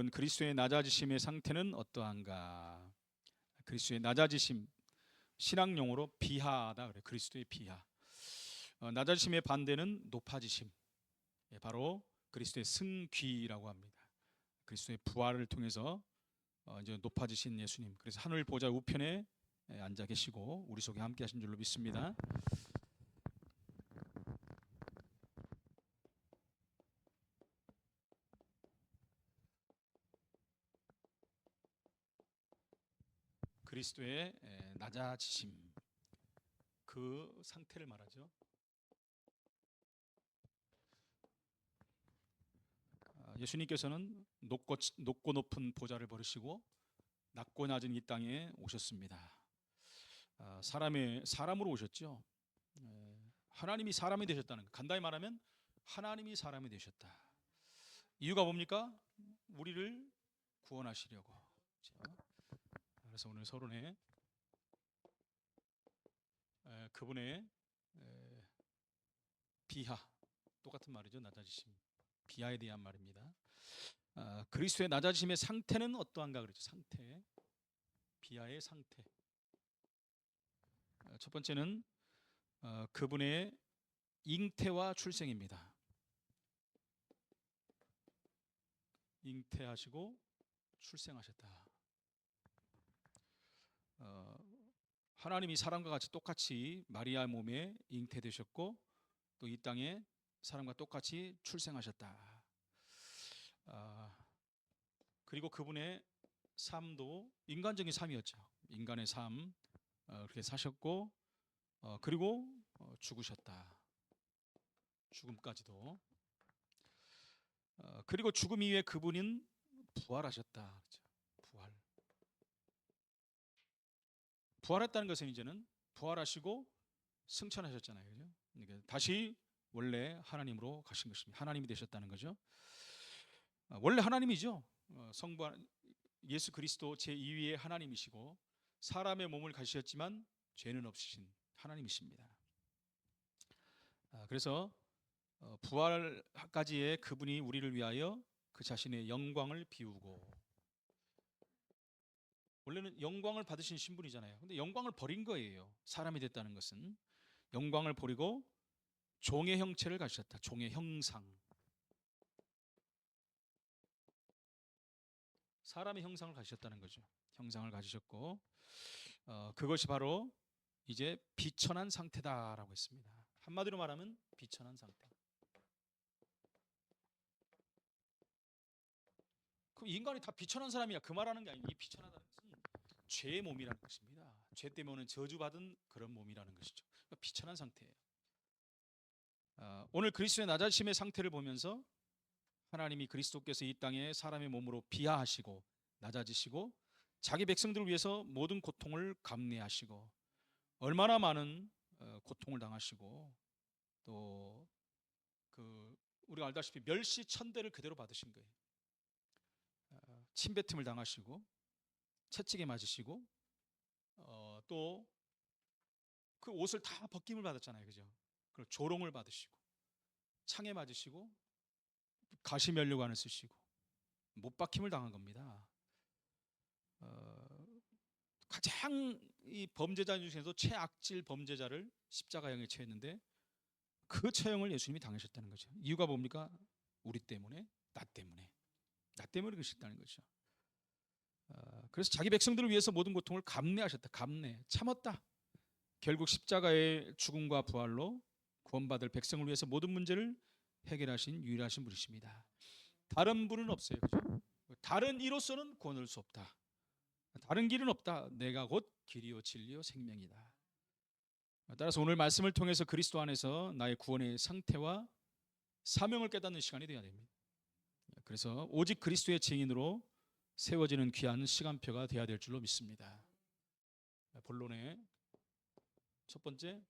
그러면 그리스도의 낮아지심의 상태는 어떠한가? 그리스도의 낮아지심, 신학용어로 비하다 그래. 그리스도의 비하. 낮아지심의 반대는 높아지심. 바로 그리스도의 승귀라고 합니다. 그리스도의 부활을 통해서 이제 높아지신 예수님. 그래서 하늘 보좌 우편에 앉아 계시고 우리 속에 함께 하신 줄로 믿습니다. 그리스도의 낮아지심, 그 상태를 말하죠. 예수님께서는 높고 높은 보좌를 버리시고 낮고 낮은 이 땅에 오셨습니다. 사람으로 오셨죠. 하나님이 사람이 되셨다는 거. 간단히 말하면 하나님이 사람이 되셨다. 이유가 뭡니까? 우리를 구원하시려고. 그래서 오늘 서론에 그분의 비하, 똑같은 말이죠. 낮아지심, 비하에 대한 말입니다. 그리스도의 낮아지심의 상태는 어떠한가 그랬죠. 상태, 비하의 상태. 첫 번째는 그분의 잉태와 출생입니다. 잉태하시고 출생하셨다. 하나님이 사람과 같이 똑같이 마리아 몸에 잉태되셨고 또 이 땅에 사람과 똑같이 출생하셨다. 그리고 그분의 삶도 인간적인 삶이었죠. 인간의 삶 그렇게 사셨고 그리고 죽으셨다. 죽음까지도. 그리고 죽음 이후에 그분은 부활하셨다. 부활. 부활했다는 것은 이제는 부활하시고 승천하셨잖아요. 그죠? 그러니까 다시 원래 하나님으로 가신 것입니다. 하나님이 되셨다는 거죠. 원래 하나님이죠. 성부 예수 그리스도 제2위의 하나님이시고 사람의 몸을 가지셨지만 죄는 없으신 하나님이십니다. 그래서 부활까지의 그분이 우리를 위하여 그 자신의 영광을 비우고, 원래는 영광을 받으신 신분이잖아요. 근데 영광을 버린 거예요. 사람이 됐다는 것은 영광을 버리고 종의 형체를 가지셨다. 종의 형상. 사람의 형상을 가지셨다는 거죠. 형상을 가지셨고 그것이 바로 이제 비천한 상태다라고 했습니다. 한마디로 말하면 비천한 상태. 그럼 인간이 다 비천한 사람이야 그 말하는 게 아니고, 이 비천하다는 것은 죄의 몸이라는 것입니다. 죄 때문에 저주받은 그런 몸이라는 것이죠. 그러니까 비천한 상태예요. 오늘 그리스도의 낮아지심의 상태를 보면서 하나님이 그리스도께서 이 땅에 사람의 몸으로 비하하시고 낮아지시고 자기 백성들을 위해서 모든 고통을 감내하시고 얼마나 많은 고통을 당하시고 또 우리가 알다시피 멸시천대를 그대로 받으신 거예요. 침뱉음을 당하시고 채찍에 맞으시고 또 그 옷을 다 벗김을 받았잖아요. 그죠? 그리고 조롱을 받으시고 창에 맞으시고 가시면류관을 쓰시고 못 박힘을 당한 겁니다. 가장 이 범죄자 중에서도 최악질 범죄자를 십자가형에 처했는데 그 처형을 예수님이 당하셨다는 거죠. 이유가 뭡니까? 우리 때문에, 나 때문에 그러셨다는 거죠. 그래서 자기 백성들을 위해서 모든 고통을 감내하셨다. 감내, 참았다. 결국 십자가의 죽음과 부활로 구원받을 백성을 위해서 모든 문제를 해결하신 유일하신 분이십니다. 다른 분은 없어요. 그죠? 다른 이로서는 구원할 수 없다. 다른 길은 없다. 내가 곧 길이요 진리요 생명이다. 따라서 오늘 말씀을 통해서 그리스도 안에서 나의 구원의 상태와 사명을 깨닫는 시간이 되어야 됩니다. 그래서 오직 그리스도의 증인으로 세워지는 귀한 시간표가 되어야 될 줄로 믿습니다. 본론의 첫 번째,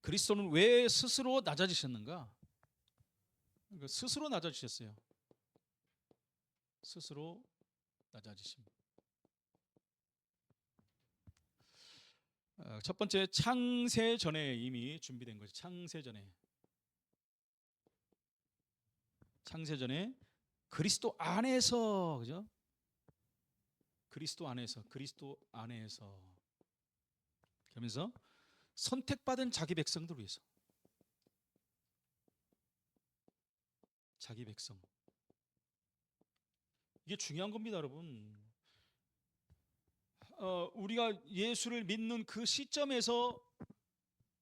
그리스도는 왜 스스로 낮아지셨는가? 스스로 낮아지셨어요. 스스로 낮아지심. 첫 번째, 창세 전에 이미 준비된 거죠. 창세 전에 그리스도 안에서, 그죠? 그리스도 안에서 그러면서 선택받은 자기 백성들 위해서, 자기 백성. 이게 중요한 겁니다, 여러분. 우리가 예수를 믿는 그 시점에서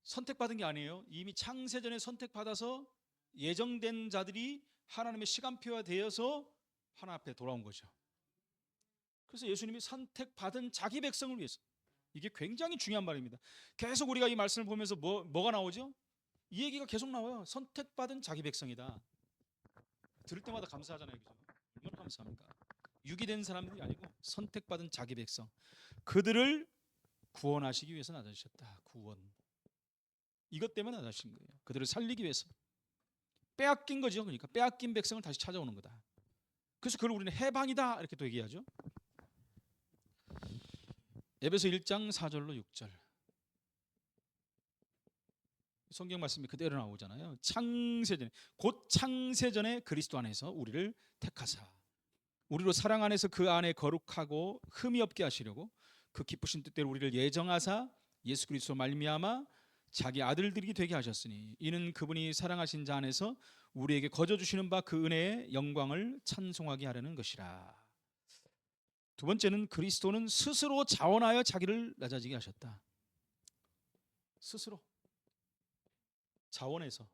선택받은 게 아니에요. 이미 창세전에 선택받아서 예정된 자들이 하나님의 시간표가 되어서 하나님 앞에 돌아온 거죠. 그래서 예수님이 선택받은 자기 백성을 위해서, 이게 굉장히 중요한 말입니다. 계속 우리가 이 말씀을 보면서 뭐가 나오죠? 이 얘기가 계속 나와요. 선택받은 자기 백성이다. 들을 때마다 감사하잖아요, 그죠? 얼마나 감사합니까? 유기된 사람들이 아니고 선택받은 자기 백성, 그들을 구원하시기 위해서 나타나셨다. 구원. 이것 때문에 나타나신 거예요. 그들을 살리기 위해서. 빼앗긴 거죠. 그러니까 빼앗긴 백성을 다시 찾아오는 거다. 그래서 그걸 우리는 해방이다 이렇게 또 얘기하죠. 에베소 1장 4절로 6절 성경 말씀이 그대로 나오잖아요. 창세전에, 곧 창세전에 그리스도 안에서 우리를 택하사 우리로 사랑 안에서 그 안에 거룩하고 흠이 없게 하시려고 그 기쁘신 뜻대로 우리를 예정하사 예수 그리스도 말미암아 자기 아들들이 되게 하셨으니 이는 그분이 사랑하신 자 안에서 우리에게 거저 주시는 바 그 은혜의 영광을 찬송하게 하려는 것이라. 두 번째는 그리스도는 스스로 자원하여 자기를 낮아지게 하셨다. 스스로 자원해서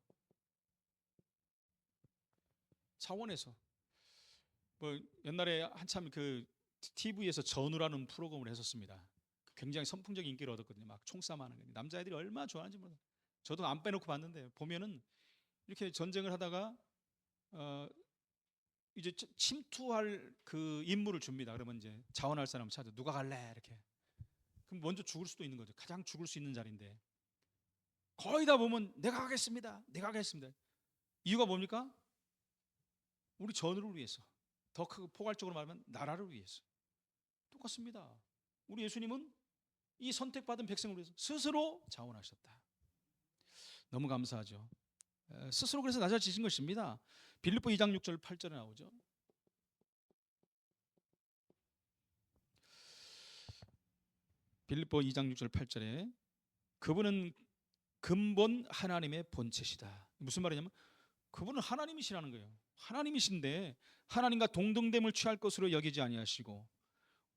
뭐 옛날에 한참 그 TV에서 전우라는 프로그램을 했었습니다. 굉장히 선풍적인 인기를 얻었거든요. 막 총싸움하는 거. 남자애들이 얼마나 좋아하는지 몰라요. 저도 안 빼놓고 봤는데 보면은 이렇게 전쟁을 하다가 이제 침투할 그 임무를 줍니다. 그러면 이제 자원할 사람을 찾아 누가 갈래 이렇게. 그럼 먼저 죽을 수도 있는 거죠. 가장 죽을 수 있는 자리인데 거의 다 보면 내가 가겠습니다. 이유가 뭡니까? 우리 전우를 위해서. 더 크고 포괄적으로 말하면 나라를 위해서. 똑같습니다. 우리 예수님은 이 선택받은 백성을 위해서 스스로 자원하셨다. 너무 감사하죠. 스스로 그래서 낮아지신 것입니다. 빌립보 2장 6절 8절에 나오죠. 빌립보 2장 6절 8절에 그분은 근본 하나님의 본체시다. 무슨 말이냐면 그분은 하나님이시라는 거예요. 하나님이신데 하나님과 동등됨을 취할 것으로 여기지 아니하시고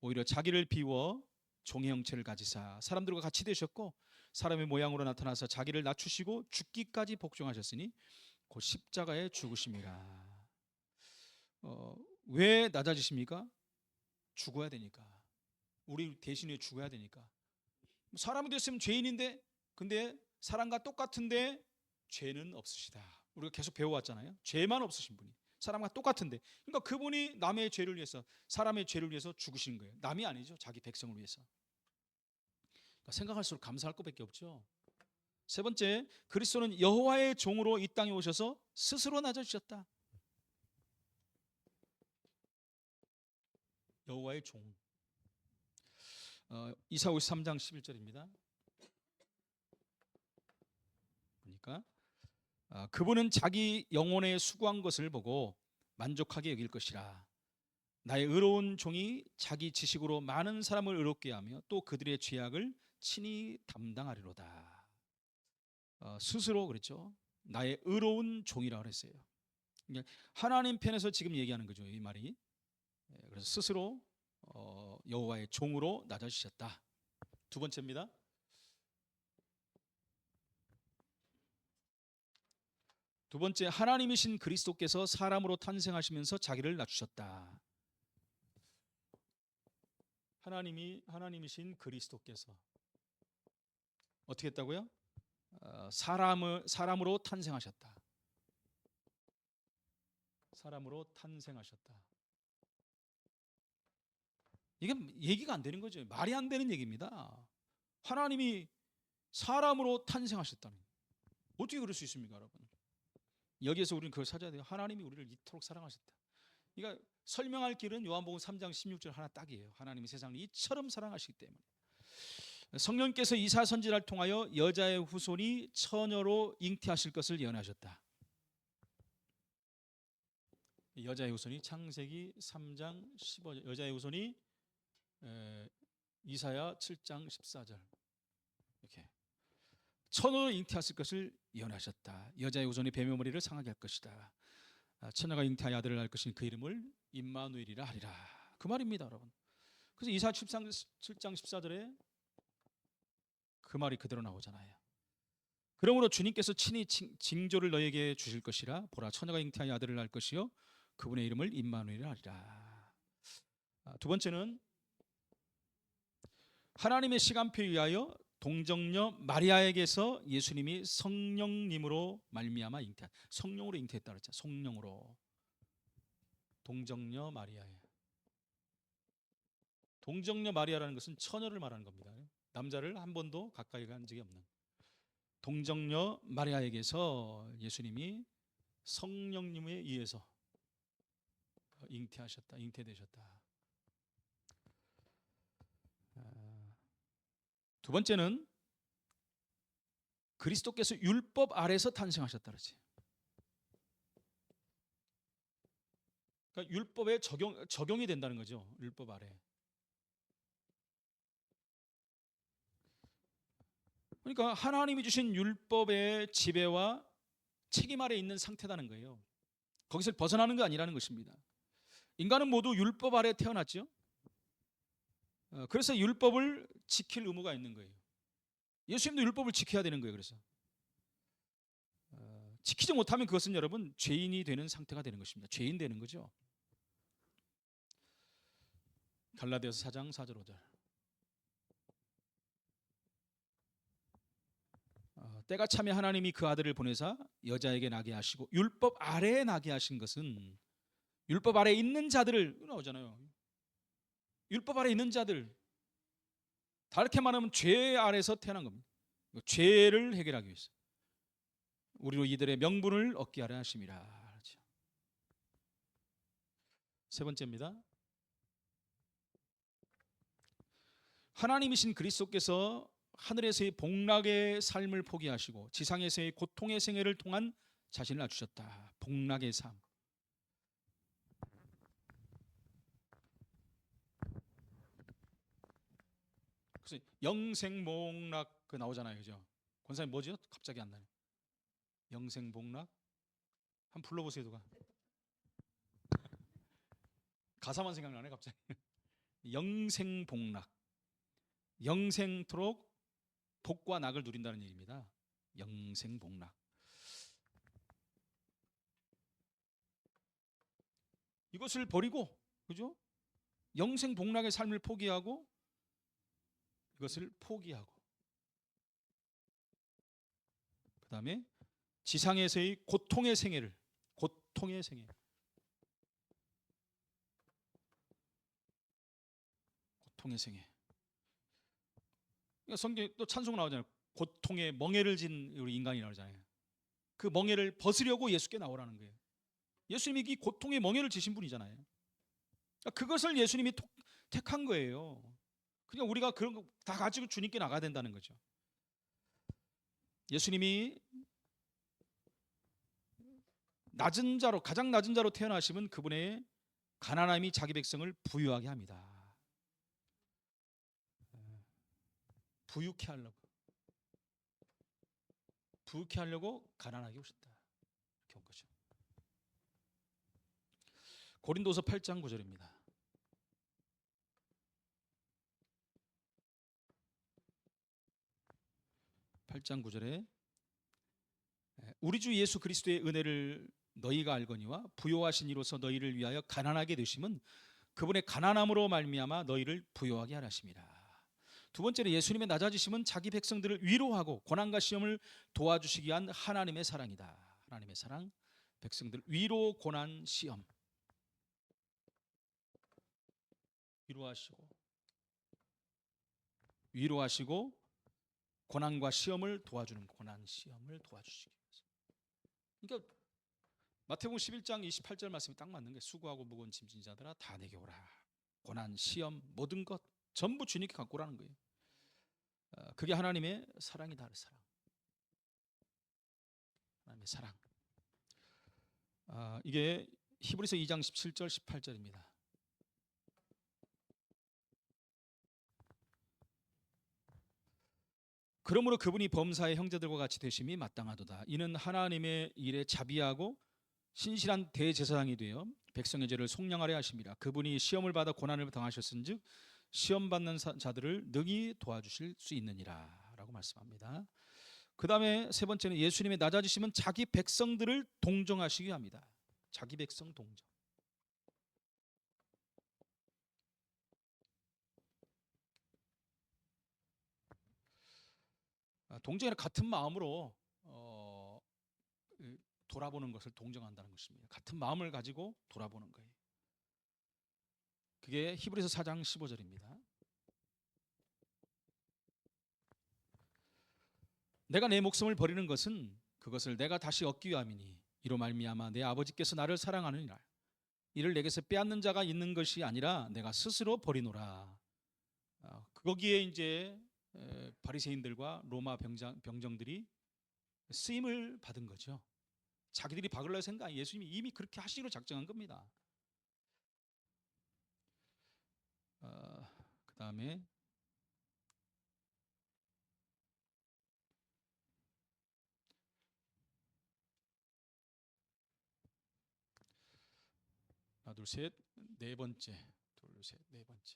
오히려 자기를 비워 종의 형체를 가지사 사람들과 같이 되셨고 사람의 모양으로 나타나서 자기를 낮추시고 죽기까지 복종하셨으니 곧 십자가에 죽으심이라. 왜 낮아지십니까? 죽어야 되니까. 우리 대신에 죽어야 되니까. 사람이 됐으면 죄인인데 근데 사람과 똑같은데 죄는 없으시다. 우리가 계속 배워왔잖아요. 죄만 없으신 분이 사람과 똑같은데, 그러니까 그분이 남의 죄를 위해서, 사람의 죄를 위해서 죽으신 거예요. 남이 아니죠. 자기 백성을 위해서. 그러니까 생각할수록 감사할 것밖에 없죠. 세 번째, 그리스도는 여호와의 종으로 이 땅에 오셔서 스스로 낮아지셨다. 여호와의 종. 이사 53장 11절입니다. 보니까 그분은 자기 영혼에 수고한 것을 보고 만족하게 여길 것이라. 나의 의로운 종이 자기 지식으로 많은 사람을 의롭게 하며 또 그들의 죄악을 친히 담당하리로다. 스스로 그랬죠. 나의 의로운 종이라고 그랬어요. 하나님 편에서 지금 얘기하는 거죠, 이 말이. 그래서 스스로 여호와의 종으로 낮아지셨다. 두 번째입니다. 두 번째, 하나님이신 그리스도께서 사람으로 탄생하시면서 자기를 낮추셨다. 하나님이신 그리스도께서 어떻게 했다고요? 사람으로 탄생하셨다. 사람으로 탄생하셨다. 이게 얘기가 안 되는 거죠. 말이 안 되는 얘기입니다. 하나님이 사람으로 탄생하셨다니 어떻게 그럴 수 있습니까, 여러분? 여기에서 우리는 그걸 찾아야 돼요. 하나님이 우리를 이토록 사랑하셨다. 그러니까 설명할 길은 요한복음 3장 16절 하나 딱이에요. 하나님이 세상을 이처럼 사랑하시기 때문에. 성령께서 이사 선지자를 통하여 여자의 후손이 처녀로 잉태하실 것을 예언하셨다. 여자의 후손이 창세기 3장 15절, 여자의 후손이 이사야 7장 14절. 이렇게 처녀로 잉태하실 것을 예언하셨다. 여자의 후손이 뱀의 머리를 상하게 할 것이다. 처녀가 잉태하여 아들을 낳을 것이니 그 이름을 임마누엘이라 하리라. 그 말입니다, 여러분. 그래서 이사야 7장 14절에 그 말이 그대로 나오잖아요. 그러므로 주님께서 친히 징조를 너에게 주실 것이라. 보라, 처녀가 잉태하여 아들을 낳을 것이요 그분의 이름을 임마누엘이라 하리라. 두 번째는 하나님의 시간표에 의하여 동정녀 마리아에게서 예수님이 성령님으로 말미암아 성령으로 잉태했다 그랬죠. 성령으로. 동정녀 마리아에. 동정녀 마리아라는 것은 처녀를 말하는 겁니다. 남자를 한 번도 가까이 간 적이 없는 동정녀 마리아에게서 예수님이 성령님에 의해서 잉태되셨다. 두 번째는 그리스도께서 율법 아래서 탄생하셨다 그러지. 그러니까 율법에 적용이 된다는 거죠. 율법 아래. 그러니까 하나님이 주신 율법의 지배와 책임 아래 있는 상태라는 거예요. 거기서 벗어나는 거 아니라는 것입니다. 인간은 모두 율법 아래 태어났죠. 그래서 율법을 지킬 의무가 있는 거예요. 예수님도 율법을 지켜야 되는 거예요. 그래서 지키지 못하면 그것은 여러분 죄인이 되는 상태가 되는 것입니다. 죄인 되는 거죠. 갈라디아서 4장 4절 5절. 때가 차매 하나님이 그 아들을 보내사 여자에게 나게 하시고 율법 아래에 나게 하신 것은 율법 아래에 있는 자들을 나오잖아요. 율법 아래에 있는 자들, 다르게 말하면 죄 아래서 태어난 겁니다. 죄를 해결하기 위해서 우리로 이들의 명분을 얻게 하려 하심이라. 그렇죠. 세 번째입니다. 하나님이신 그리스도께서 하늘에서의 복락의 삶을 포기하시고 지상에서의 고통의 생애를 통한 자신을 낮추셨다. 복락의 삶. 그래서 영생복락 그 나오잖아요, 그죠? 권사님 뭐죠? 갑자기 안 나요. 영생복락 한번 불러보세요, 누가. 가사만 생각나네 갑자기. 영생복락. 영생토록 복과 낙을 누린다는 얘기입니다. 영생복락. 이것을 버리고, 그죠? 영생복락의 삶을 포기하고 이것을 포기하고 그 다음에 지상에서의 고통의 생애 고통의 생애 그러니까 성경에 또 찬송 나오잖아요. 고통의 멍에를 진 우리 인간이 나오잖아요. 그 멍에를 벗으려고 예수께 나오라는 거예요. 예수님이 이 고통의 멍에를 지신 분이잖아요. 그러니까 그것을 예수님이 택한 거예요. 그냥 우리가 그런 거 다 가지고 주님께 나가야 된다는 거죠. 예수님이 낮은 자로, 가장 낮은 자로 태어나시면 그분의 가난함이 자기 백성을 부유하게 합니다. 부유케 하려고 가난하게 오셨다. 이렇게 온 거죠. 고린도서 8장 9절입니다. 우리 주 예수 그리스도의 은혜를 너희가 알거니와 부요하신 이로서 너희를 위하여 가난하게 되심은 그분의 가난함으로 말미암아 너희를 부요하게 하심이라. 두 번째로 예수님의 낮아지심은 자기 백성들을 위로하고 고난과 시험을 도와주시기 위한 하나님의 사랑이다. 하나님의 사랑, 백성들 위로, 고난, 시험. 위로하시고 고난과 시험을 도와주는, 고난 시험을 도와주시기 위해서. 그러니까 마태복음 11장 28절 말씀이 딱 맞는 게 수고하고 무거운 짐진 자들아 다 내게 오라. 고난, 시험, 모든 것 전부 주님께 갖고 오라는 거예요. 그게 하나님의 사랑이다. 사랑. 하나님의 사랑. 이게 히브리서 2장 17절 18절입니다. 그러므로 그분이 범사의 형제들과 같이 되심이 마땅하도다. 이는 하나님의 일에 자비하고 신실한 대제사장이 되어 백성의 죄를 속량하려 하심이라. 그분이 시험을 받아 고난을 당하셨은즉 시험 받는 자들을 능히 도와주실 수 있느니라 라고 말씀합니다. 그 다음에 세 번째는 예수님의 낮아지심은 자기 백성들을 동정하시기 합니다. 자기 백성 동정. 동정이란 같은 마음으로 돌아보는 것을 동정한다는 것입니다. 같은 마음을 가지고 돌아보는 거예요. 그게 히브리서 4장 15절입니다. 내가 내 목숨을 버리는 것은 그것을 내가 다시 얻기 위함이니 이로 말미암아 내 아버지께서 나를 사랑하느니라. 이를 내게서 빼앗는 자가 있는 것이 아니라 내가 스스로 버리노라. 거기에 이제 바리새인들과 로마 병정들이 쓰임을 받은 거죠. 자기들이 박을라 생각, 예수님이 이미 그렇게 하시기로 작정한 겁니다. 그 다음에 하나 둘 셋 네 번째, 둘 셋 네 번째.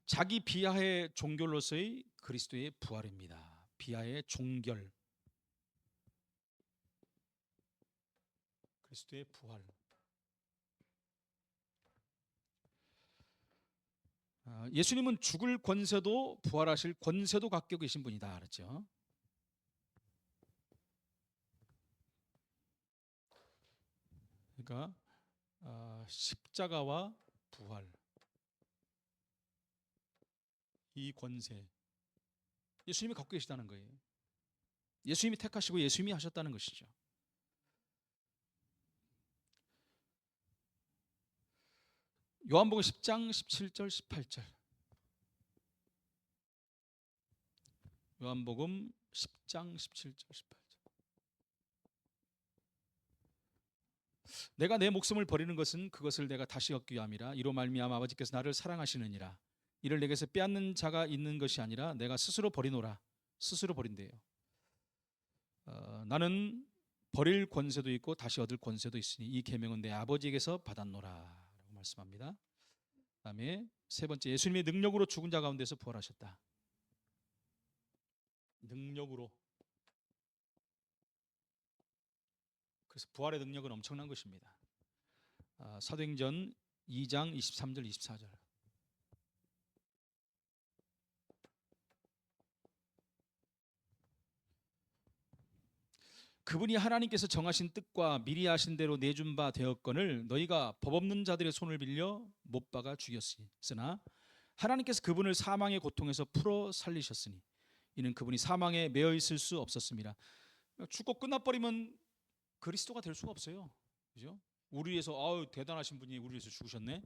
자기 비하의 종결로서의 그리스도의 부활입니다. 비하의 종결, 그리스도의 부활. 예수님은 죽을 권세도 부활하실 권세도 갖고 계신 분이다 그랬죠. 그러니까 십자가와 부활, 이 권세 예수님이 갖고 계시다는 거예요. 예수님이 택하시고 예수님이 하셨다는 것이죠. 요한복음 10장 17절 18절. 요한복음 10장 17절 18절. 내가 내 목숨을 버리는 것은 그것을 내가 다시 얻기 위함이라. 이로 말미암아 아버지께서 나를 사랑하시느니라. 이를 내게서 빼앗는 자가 있는 것이 아니라 내가 스스로 버리노라. 스스로 버린대요. 나는 버릴 권세도 있고 다시 얻을 권세도 있으니 이 계명은 내 아버지에게서 받았노라 라고 말씀합니다. 그 다음에 세 번째, 예수님의 능력으로 죽은 자 가운데서 부활하셨다. 능력으로. 그래서 부활의 능력은 엄청난 것입니다. 사도행전 2장 23절 24절. 그분이 하나님께서 정하신 뜻과 미리 하신 대로 내준 바 되었거늘 너희가 법 없는 자들의 손을 빌려 못 박아 죽였으나 하나님께서 그분을 사망의 고통에서 풀어 살리셨으니 이는 그분이 사망에 매여 있을 수 없었습니다. 죽고 끝나버리면 그리스도가 될 수가 없어요. 그죠? 우리 위해서 대단하신 분이 우리 위해서 죽으셨네.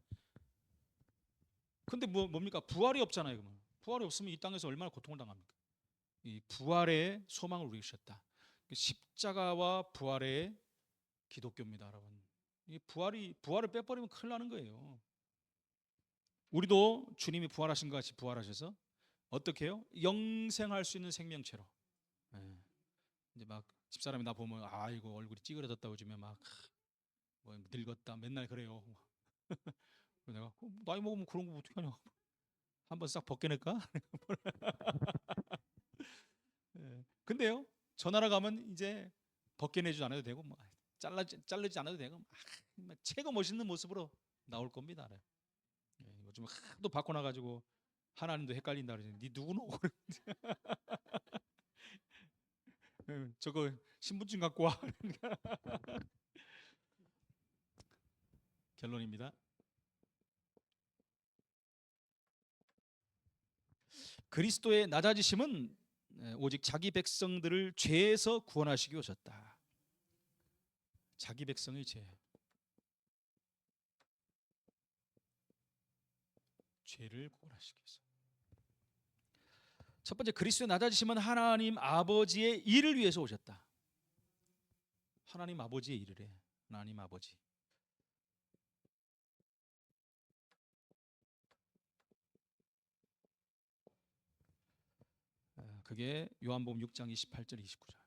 근데 뭡니까? 부활이 없잖아요. 그러면 부활이 없으면 이 땅에서 얼마나 고통을 당합니까? 이 부활의 소망을 우리에게 주셨다. 십자가와 부활의 기독교입니다, 여러분. 이 부활을 빼버리면 큰일 나는 거예요. 우리도 주님이 부활하신 것 같이 부활하셔서 어떻게 해요? 영생할 수 있는 생명체로. 이제 막 집사람이 나 보면 아이고 얼굴이 찌그러졌다고 요즘에 막 뭐 늙었다 맨날 그래요. 내가 나이 먹으면 그런 거 어떻게 하냐? 한번 싹 벗겨낼까? 근데요, 전화로 가면 이제 벗겨내지 않아도 되고 뭐 자르지 않아도 되고 최고 멋있는 모습으로 나올 겁니다. 요즘 하도 바꿔놔가지고 하나님도 헷갈린다 그러지. 네 누구노? 저거 신분증 갖고 와. 결론입니다. 그리스도의 낮아지심은 오직 자기 백성들을 죄에서 구원하시기 오셨다. 자기 백성의 죄를 구원하시기 위해서. 첫 번째, 그리스도의 낮아지심은 하나님 아버지의 일을 위해서 오셨다. 하나님 아버지의 일을 해. 하나님 아버지. 그게 요한복음 6장 28절 29절.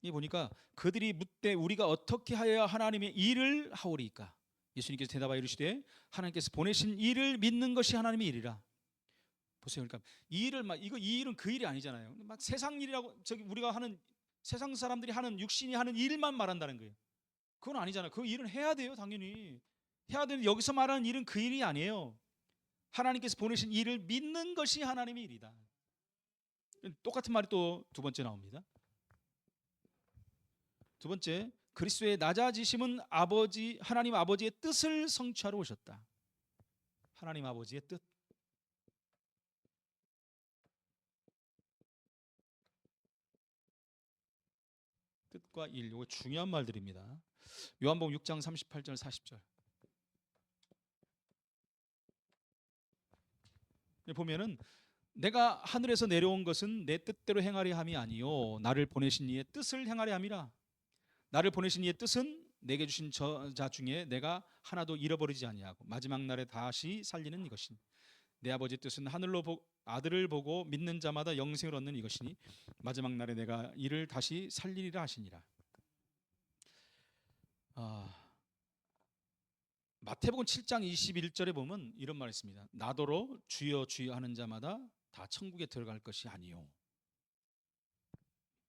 이 보니까 그들이 묻되 우리가 어떻게 하여야 하나님의 일을 하오리까? 예수님께서 대답하여 이르시되 하나님께서 보내신 일을 믿는 것이 하나님의 일이라. 보세요. 그러니까 이 일을 이 일은 그 일이 아니잖아요. 막 세상 일이라고 저기 우리가 하는 세상 사람들이 하는 육신이 하는 일만 말한다는 거예요. 그건 아니잖아요. 그 일은 해야 돼요, 당연히. 해야 되는데 여기서 말하는 일은 그 일이 아니에요. 하나님께서 보내신 일을 믿는 것이 하나님의 일이다. 똑같은 말이 또 두 번째 나옵니다. 두 번째, 그리스도의 낮아지심은 하나님 아버지의 뜻을 성취하러 오셨다. 하나님 아버지의 뜻. 뜻과 일, 이거 중요한 말들입니다. 요한복음 6장 38절 40절 보면은 내가 하늘에서 내려온 것은 내 뜻대로 행하려 함이 아니요 나를 보내신 이의 뜻을 행하려 함이라. 나를 보내신 이의 뜻은 내게 주신 자 중에 내가 하나도 잃어버리지 아니하고 마지막 날에 다시 살리는 이것이니 내 아버지 뜻은 아들을 보고 믿는 자마다 영생을 얻는 이것이니 마지막 날에 내가 이를 다시 살리리라 하시니라. 마태복음 7장 21절에 보면 이런 말이 있습니다. 나더러 주여 주여 하는 자마다 다 천국에 들어갈 것이 아니요.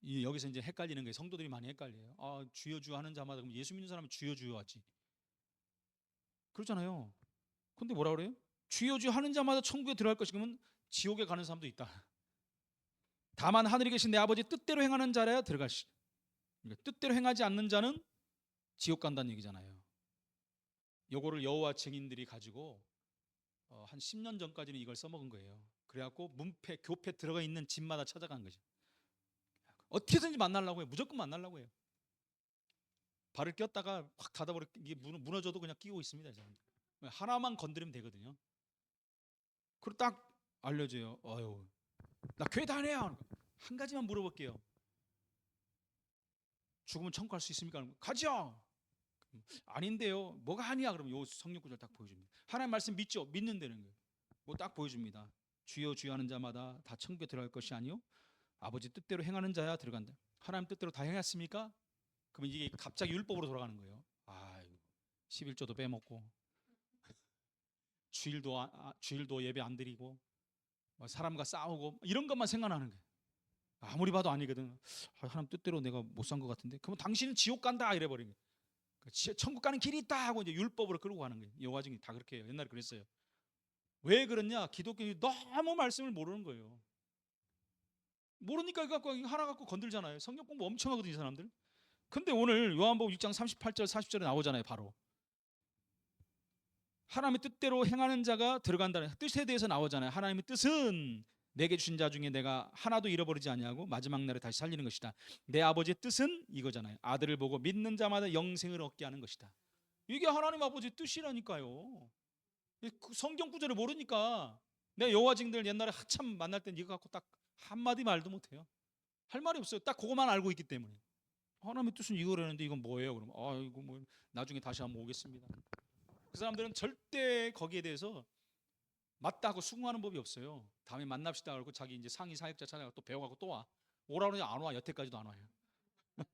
여기서 이제 헷갈리는 게 성도들이 많이 헷갈려요. 주여 주여 하는 자마다, 그럼 예수 믿는 사람은 주여 주여 하지. 그렇잖아요. 근데 뭐라 그래요? 주여 주여 하는 자마다 천국에 들어갈 것이, 그러면 지옥에 가는 사람도 있다. 다만 하늘에 계신 내 아버지 뜻대로 행하는 자라야 들어갈 수. 그러니까 뜻대로 행하지 않는 자는 지옥 간다는 얘기잖아요. 요거를 여호와 증인들이 가지고 한 10년 전까지는 이걸 써먹은 거예요. 그래갖고 문패, 교패 들어가 있는 집마다 찾아간 거죠. 어떻게든지 만나려고 해요. 무조건 만나려고 해요. 발을 꼈다가 확 닫아버려, 이게 무너져도 그냥 끼고 있습니다. 하나만 건드리면 되거든요. 그리고 딱 알려줘요. 나 교회 다녀요. 한 가지만 물어볼게요. 죽으면 천국 갈 수 있습니까? 가죠. 아닌데요. 뭐가 아니야? 그러면 요 성경 구절 딱 보여줍니다. 하나님 말씀 믿죠? 믿는다는 거예요. 뭐 딱 보여줍니다. 주여 주여 하는 자마다 다 천국에 들어갈 것이 아니요 아버지 뜻대로 행하는 자야 들어간다. 하나님 뜻대로 다 행했습니까? 그러면 이게 갑자기 율법으로 돌아가는 거예요. 11조도 빼먹고 주일도 예배 안 드리고 사람과 싸우고 이런 것만 생각나는 거예요. 아무리 봐도 아니거든. 하나님 뜻대로 내가 못 산 것 같은데. 그러면 당신은 지옥 간다 이래 버린 거예요. 천국 가는 길이 있다 하고 이제 율법으로 끌고 가는 거예요. 여호와 증인 다 그렇게 해요. 옛날에 그랬어요. 왜 그러냐? 기독교인이 너무 말씀을 모르는 거예요. 모르니까 이거 갖고 하나 갖고 건들잖아요. 성경 공부 엄청 하거든요, 이 사람들. 근데 오늘 요한복음 6장 38절 40절에 나오잖아요. 바로 하나님의 뜻대로 행하는 자가 들어간다는 뜻에 대해서 나오잖아요. 하나님의 뜻은 내게 주신 자 중에 내가 하나도 잃어버리지 아니하고 마지막 날에 다시 살리는 것이다. 내 아버지의 뜻은 이거잖아요. 아들을 보고 믿는 자마다 영생을 얻게 하는 것이다. 이게 하나님 아버지의 뜻이라니까요. 성경 구절을 모르니까 내 여호와 증인들 옛날에 한참 만날 땐 이거 갖고 딱 한마디 말도 못해요. 할 말이 없어요. 딱 그거만 알고 있기 때문에. 하나님의 뜻은 이거라는데 이건 뭐예요? 그러면 이거 뭐 나중에 다시 한번 오겠습니다. 그 사람들은 절대 거기에 대해서 맞다고 수긍하는 법이 없어요. 다음에 만납시다 그러고 자기 이제 상위 사역자 찾아가 또 배워가고 또 와. 오라 그러냐 안 와. 여태까지도 안 와요.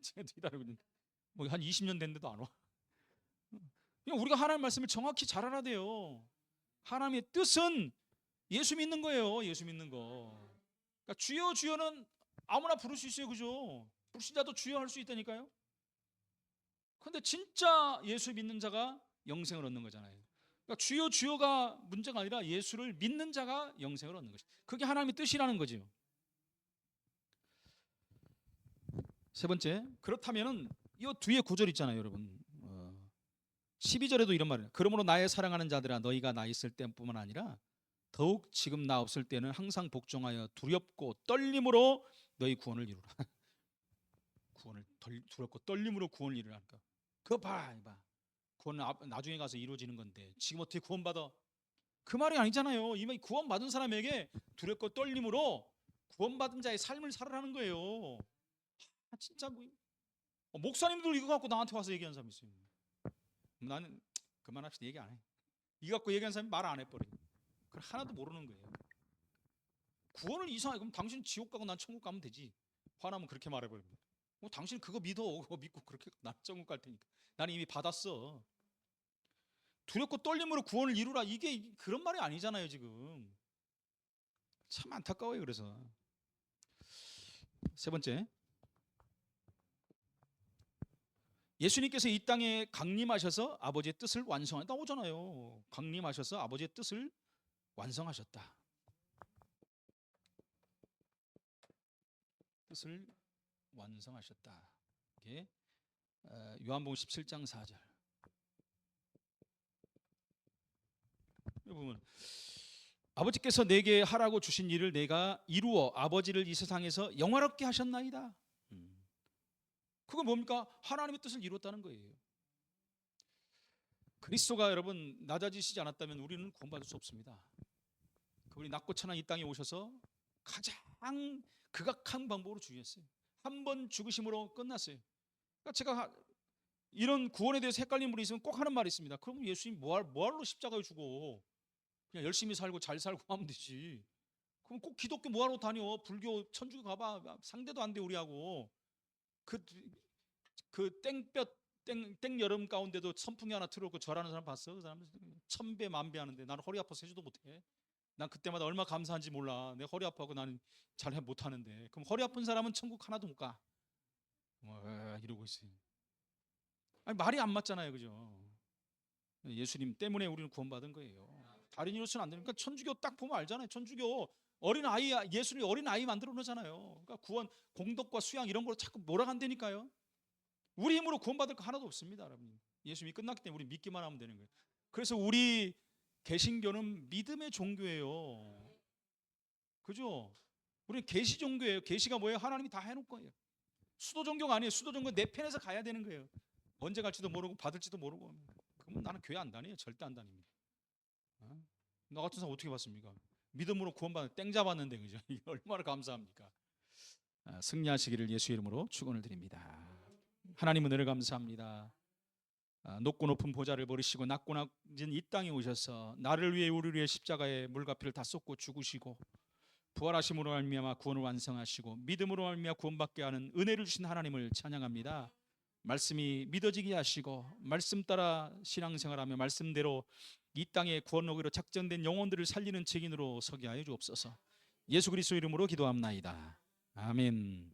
제가 기다리고 있는데 뭐한 20년 됐는데도 안 와. 그냥 우리가 하나님 말씀을 정확히 잘 알아야 돼요. 하나님의 뜻은 예수 믿는 거예요. 예수 믿는 거. 그러니까 주여 주여는 아무나 부를 수 있어요. 그죠? 불신자도 주여 할 수 있다니까요. 근데 진짜 예수 믿는 자가 영생을 얻는 거잖아요. 그러니까 주여 주여가 문제가 아니라 예수를 믿는 자가 영생을 얻는 것이. 그게 하나님의 뜻이라는 거죠. 세 번째, 그렇다면은 이 뒤에 구절 있잖아요, 여러분. 12절에도 이런 말이에요. 그러므로 나의 사랑하는 자들아 너희가 나 있을 때뿐만 아니라 더욱 지금 나 없을 때는 항상 복종하여 두렵고 떨림으로 너희 구원을 이루라. 구원을 두렵고 떨림으로 구원을 이루라니까. 그거 봐. 구원은 나중에 가서 이루어지는 건데 지금 어떻게 구원받아? 그 말이 아니잖아요. 이미 구원받은 사람에게 두렵고 떨림으로 구원받은 자의 삶을 살아라는 거예요. 진짜 뭐 목사님들 이거 갖고 나한테 와서 얘기하는 사람이 있어요. 나는 그만합시다. 얘기 안 해. 이거 갖고 얘기하는 사람이 말 안 해버려. 그걸 하나도 모르는 거예요. 구원을 이상하게 그럼 당신 지옥 가고 난 천국 가면 되지. 화나면 그렇게 말해버립니다. 당신 그거 믿어. 그거 믿고 그렇게 난 천국 갈 테니까. 나는 이미 받았어. 두렵고 떨림으로 구원을 이루라. 이게 그런 말이 아니잖아요 지금. 참 안타까워요. 그래서 세 번째, 예수님께서 이 땅에 강림하셔서 아버지의 뜻을 완성하셨다 나오잖아요. 강림하셔서 아버지의 뜻을 완성하셨다. 뜻을 완성하셨다. 이게 요한복음 17장 4절. 여러분, 아버지께서 내게 하라고 주신 일을 내가 이루어 아버지를 이 세상에서 영화롭게 하셨나이다. 그건 뭡니까? 하나님의 뜻을 이뤘다는 거예요. 그리스도가 여러분 낮아지시지 않았다면 우리는 구원받을 수 없습니다. 그분이 낮고 천한 이 땅에 오셔서 가장 극악한 방법으로 죽였어요. 한 번 죽으심으로 끝났어요. 그러니까 제가 이런 구원에 대해서 헷갈리는 분이 있으면 꼭 하는 말이 있습니다. 그럼 예수님 뭐하러 십자가에 죽어? 그냥 열심히 살고 잘 살고 하면 되지. 그럼 꼭 기독교 뭐하러 다녀? 불교 천주교 가봐. 상대도 안 돼 우리하고. 그 땡 여름 가운데도 선풍기 하나 틀어놓고 절하는 사람 봤어? 그 사람 천배 만배 하는데 나는 허리 아파서 해주도 못해. 난 그때마다 얼마나 감사한지 몰라. 내 허리 아파하고 나는 잘 못하는데. 그럼 허리 아픈 사람은 천국 하나도 못 가. 이러고 있어요. 아니, 말이 안 맞잖아요, 그죠? 예수님 때문에 우리는 구원받은 거예요. 다른 이로서는 안 되니까. 천주교 딱 보면 알잖아요. 천주교 어린 아이, 예수님 어린 아이 만들어 놓잖아요. 그러니까 구원, 공덕과 수양 이런 걸 자꾸 몰아간다니까요. 우리 힘으로 구원받을 거 하나도 없습니다, 여러분. 예수님이 끝났기 때문에 우리 믿기만 하면 되는 거예요. 그래서 우리 개신교는 믿음의 종교예요. 그죠? 우리는 계시 종교예요. 계시가 뭐예요? 하나님이 다 해놓을 거예요. 수도 종교가 아니에요. 수도 종교 내 편에서 가야 되는 거예요. 언제 갈지도 모르고 받을지도 모르고. 그러면 나는 교회 안 다녀요. 절대 안 다닙니다. 나 같은 사람 어떻게 받습니까? 믿음으로 구원받는 땡 잡았는데 그죠? 얼마나 감사합니까? 승리하시기를 예수 이름으로 축원을 드립니다. 하나님 은혜를 감사합니다. 높고 높은 보좌를 버리시고 낮고 낮은 이 땅에 오셔서 나를 위해 우리를 위해 십자가에 물과 피를 다 쏟고 죽으시고 부활하심으로 말미암아 구원을 완성하시고 믿음으로 말미암아 구원받게 하는 은혜를 주신 하나님을 찬양합니다. 말씀이 믿어지게 하시고 말씀 따라 신앙생활하며 말씀대로 이 땅에 구원 오기로 작정된 영혼들을 살리는 증인으로 서게 하여 주옵소서. 예수 그리스도 이름으로 기도합나이다. 아멘.